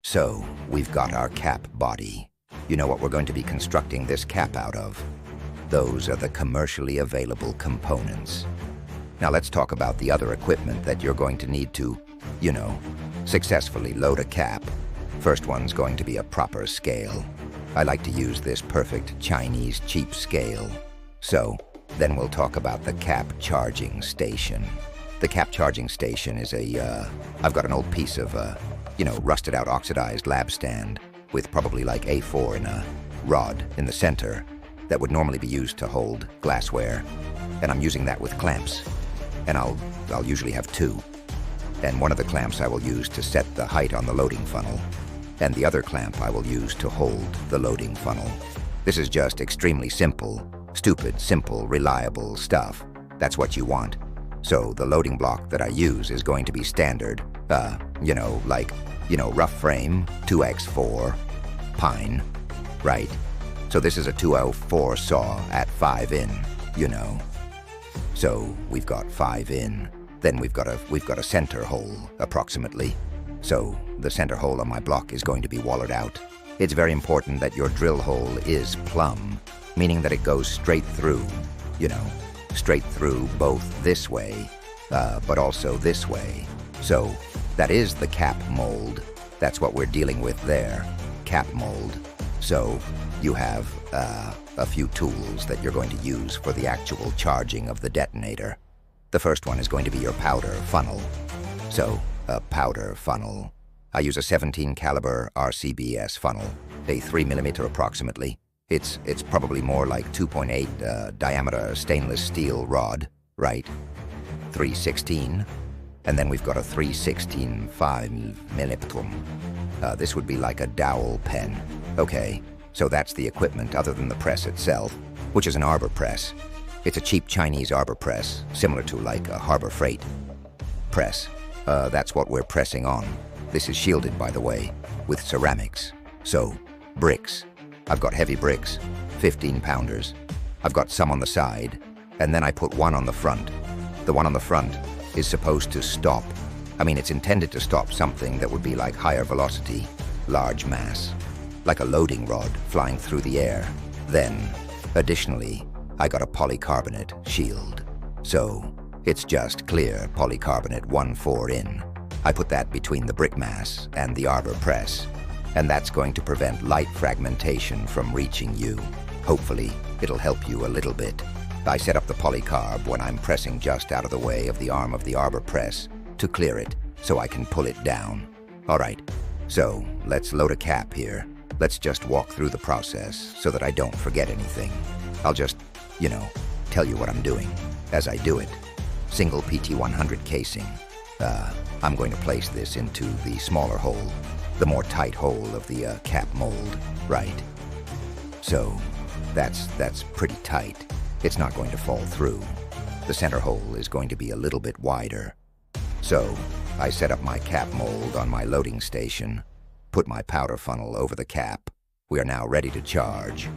So, we've got our cap body. You know what we're going to be constructing this cap out of? Those are the commercially available components. Now let's talk about the other equipment that you're going to need to, successfully load a cap. First one's going to be a proper scale. I like to use this perfect Chinese cheap scale. So, then we'll talk about the cap charging station. The cap charging station is I've got an old piece of, rusted out oxidized lab stand with probably like A4 in a rod in the center that would normally be used to hold glassware. And I'm using that with clamps. And I'll usually have two. And one of the clamps I will use to set the height on the loading funnel. And the other clamp I will use to hold the loading funnel. This is just extremely simple, stupid, simple, reliable stuff. That's what you want. So the loading block that I use is going to be standard, rough frame, 2x4, pine, right? So this is a 204 saw at 5 in, So we've got 5 in. Then we've got a center hole, approximately. So the center hole on my block is going to be wallered out. It's very important that your drill hole is plumb, meaning that it goes straight through, straight through both this way, but also this way. So that is the cap mold. That's what we're dealing with there, cap mold. So you have a few tools that you're going to use for the actual charging of the detonator. The first one is going to be your powder funnel. So a powder funnel. I use a 17 caliber RCBS funnel, a 3mm approximately. It's probably more like 2.8 diameter stainless steel rod, right? 316. And then we've got a 316 5mm. This would be like a dowel pen. Okay, so that's the equipment other than the press itself, which is an arbor press. It's a cheap Chinese arbor press, similar to like a Harbor Freight press. That's what we're pressing on. This is shielded, by the way, with ceramics. So, bricks. I've got heavy bricks, 15-pounders. I've got some on the side, and then I put one on the front. The one on the front is supposed to stop. It's intended to stop something that would be like higher velocity, large mass, like a loading rod flying through the air. Then, additionally, I got a polycarbonate shield. So, it's just clear polycarbonate 1,4 in. I put that between the brick mass and the arbor press, and that's going to prevent light fragmentation from reaching you. Hopefully, it'll help you a little bit. I set up the polycarb when I'm pressing just out of the way of the arm of the arbor press to clear it so I can pull it down. All right, so let's load a cap here. Let's just walk through the process so that I don't forget anything. I'll just, tell you what I'm doing as I do it. Single PT100 casing. I'm going to place this into the smaller hole, the more tight hole of the cap mold, right? So that's pretty tight. It's not going to fall through. The center hole is going to be a little bit wider. So I set up my cap mold on my loading station, put my powder funnel over the cap. We are now ready to charge.